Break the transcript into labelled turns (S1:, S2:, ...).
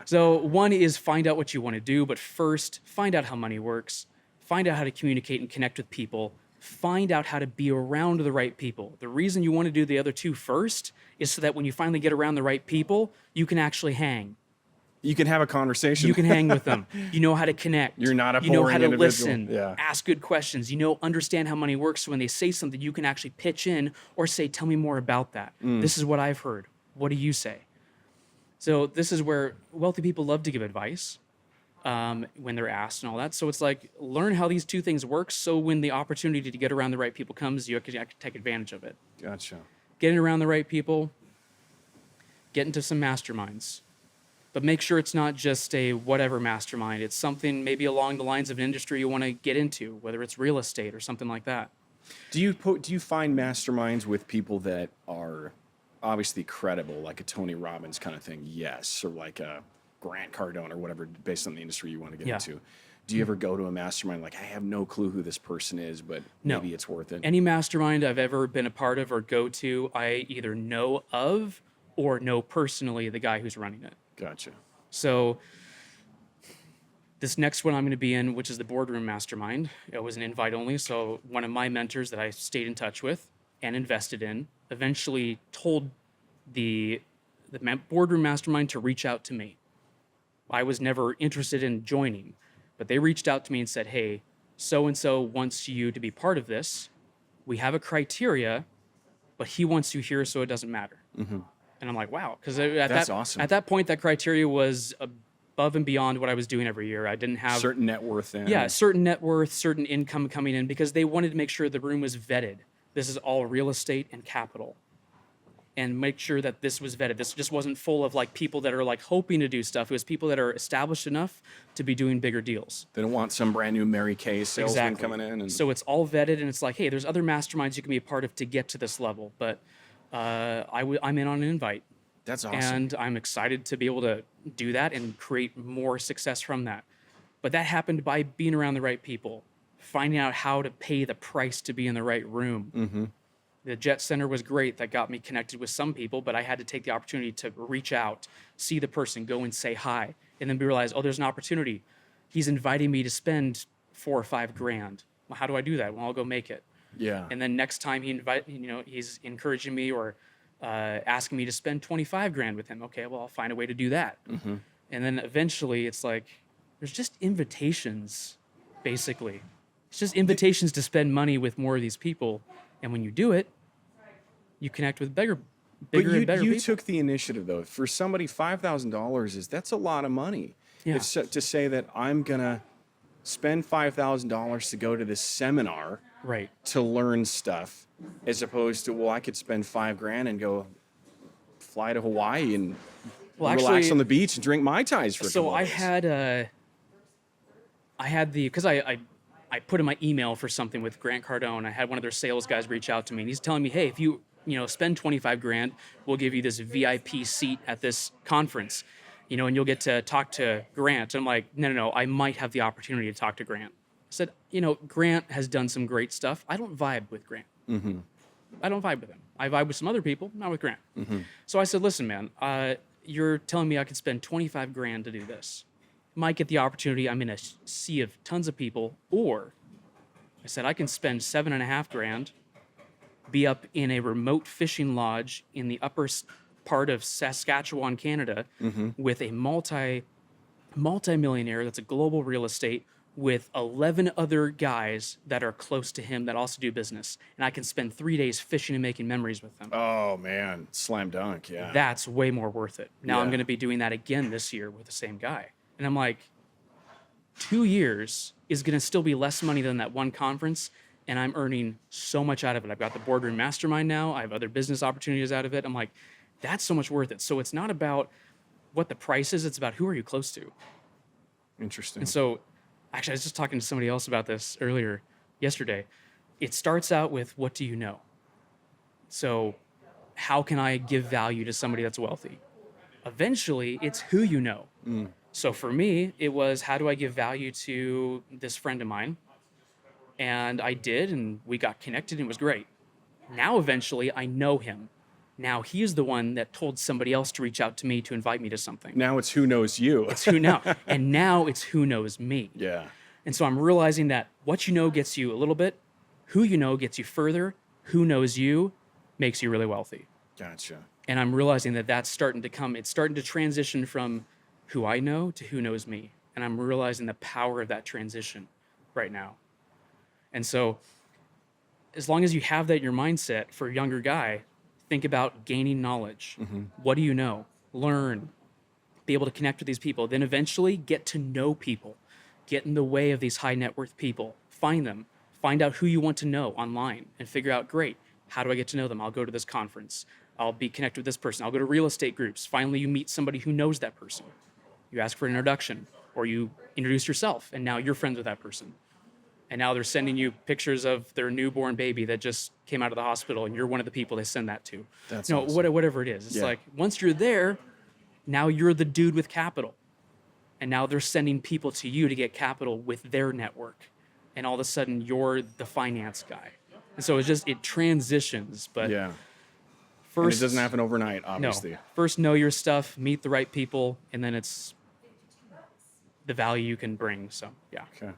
S1: So one is find out what you want to do, but first find out how money works, find out how to communicate and connect with people, find out how to be around the right people. The reason you want to do the other two first is so that when you finally get around the right people, you can actually hang.
S2: You can have a conversation.
S1: You can hang with them. You know how to connect.
S2: You're not a
S1: You know how
S2: boring
S1: to
S2: individual.
S1: listen.
S2: Yeah.
S1: Ask good questions. You know, understand how money works. So when they say something, you can actually pitch in or say, "Tell me more about that. This is what I've heard. What do you say?" So this is where wealthy people love to give advice when they're asked and all that. So it's like learn how these two things work. So when the opportunity to get around the right people comes, you can take advantage of it.
S2: Gotcha.
S1: Getting around the right people, get into some masterminds. But make sure it's not just a whatever mastermind. It's something maybe along the lines of an industry you want to get into, whether it's real estate or something like that.
S2: Do you find masterminds with people that are obviously credible, like a Tony Robbins kind of thing? Yes, or like a Grant Cardone or whatever, based on the industry you want to get
S1: Yeah.
S2: into. Do you ever go to a mastermind like, I have no clue who this person is, but
S1: No.
S2: maybe it's worth it?
S1: Any mastermind I've ever been a part of or go to, I either know of or know personally the guy who's running it.
S2: Gotcha.
S1: So this next one I'm going to be in, which is the Boardroom Mastermind, it was an invite only. So one of my mentors that I stayed in touch with and invested in eventually told the Boardroom Mastermind to reach out to me. I was never interested in joining, but they reached out to me and said, "Hey, so-and-so wants you to be part of this. We have a criteria, but he wants you here, so it doesn't matter." And I'm like, wow, because
S2: That's awesome.
S1: at that point, that criteria was above and beyond what I was doing every year. I didn't have
S2: Certain net worth then.
S1: certain net worth, certain income coming in, because they wanted to make sure the room was vetted. This is all real estate and capital, and make sure that this was vetted. This just wasn't full of like people that are like hoping to do stuff. It was people that are established enough to be doing bigger deals.
S2: They don't want some brand new Mary Kay salesman
S1: Exactly.
S2: coming in. And
S1: So it's all vetted, and it's like, hey, there's other masterminds you can be a part of to get to this level, but I'm in on an invite.
S2: that's awesome.
S1: And I'm excited to be able to do that and create more success from that. But that happened by being around the right people, finding out how to pay the price to be in the right room. The Jet Center was great. That got me connected with some people, but I had to take the opportunity to reach out, see the person, go and say hi, and then realize, oh, there's an opportunity. He's inviting me to spend $4 or $5 grand. Well, how do I do that? Well, I'll go make it.
S2: Yeah.
S1: And then next time he's encouraging me or asking me to spend 25 grand with him. Okay, well, I'll find a way to do that. And then eventually it's like, there's just invitations, basically. It's just invitations to spend money with more of these people. And when you do it, you connect with bigger
S2: But
S1: and better
S2: you
S1: people.
S2: took the initiative though. For somebody, $5,000 that's a lot of money.
S1: Yeah.
S2: To say that I'm gonna spend $5,000 to go to this seminar
S1: Right.
S2: to learn stuff, as opposed to, well, I could spend $5 grand and go fly to Hawaii and
S1: Well,
S2: relax
S1: actually,
S2: on the beach and drink Mai Tais for a
S1: so
S2: couple
S1: I
S2: of days.
S1: had because I put in my email for something with Grant Cardone. I had one of their sales guys reach out to me, and he's telling me, hey, if you spend 25 grand, we'll give you this VIP seat at this conference, and you'll get to talk to Grant. And I'm like, no, I might have the opportunity to talk to Grant. I said, Grant has done some great stuff. I don't vibe with Grant. I don't vibe with him. I vibe with some other people, not with Grant. So I said, listen, man, you're telling me I could spend 25 grand to do this. Might get the opportunity. I'm in a sea of tons of people. Or I said, I can spend 7.5 grand, be up in a remote fishing lodge in the upper part of Saskatchewan, Canada, with a multi-millionaire that's a global real estate with 11 other guys that are close to him that also do business. And I can spend 3 days fishing and making memories with them.
S2: Oh man, slam dunk, yeah.
S1: That's way more worth it. Now I'm
S2: Yeah.
S1: going to be doing that again this year with the same guy. And I'm like, 2 years is going to still be less money than that one conference, and I'm earning so much out of it. I've got the Boardroom Mastermind now. I have other business opportunities out of it. I'm like, that's so much worth it. So it's not about what the price is. It's about who are you close to.
S2: Interesting.
S1: And so, actually, I was just talking to somebody else about this yesterday. It starts out with, what do you know? So how can I give value to somebody that's wealthy? Eventually, it's who you know. So for me, it was, how do I give value to this friend of mine? And I did, and we got connected, and it was great. Now, eventually, I know him. Now he is the one that told somebody else to reach out to me to invite me to something.
S2: Now it's who knows you.
S1: It's who now, and now it's who knows me.
S2: Yeah.
S1: And so I'm realizing that what you know gets you a little bit, who you know gets you further, who knows you makes you really wealthy.
S2: Gotcha.
S1: And I'm realizing that that's starting to come, it's starting to transition from who I know to who knows me. And I'm realizing the power of that transition right now. And so as long as you have that in your mindset for a younger guy, think about gaining knowledge. What do you know? Learn, be able to connect with these people, then eventually get to know people, get in the way of these high net worth people, find them, find out who you want to know online and figure out, great, how do I get to know them? I'll go to this conference. I'll be connected with this person. I'll go to real estate groups. Finally, you meet somebody who knows that person. You ask for an introduction or you introduce yourself and now you're friends with that person. And now they're sending you pictures of their newborn baby that just came out of the hospital, and you're one of the people they send that to.
S2: That's
S1: no,
S2: awesome.
S1: whatever it is. It's
S2: Yeah.
S1: like once you're there, now you're the dude with capital. And now they're sending people to you to get capital with their network. And all of a sudden you're the finance guy. And so it transitions. But
S2: Yeah. And
S1: first,
S2: it doesn't happen overnight,
S1: no.
S2: obviously.
S1: First know your stuff, meet the right people, and then it's the value you can bring. So yeah.
S2: Okay.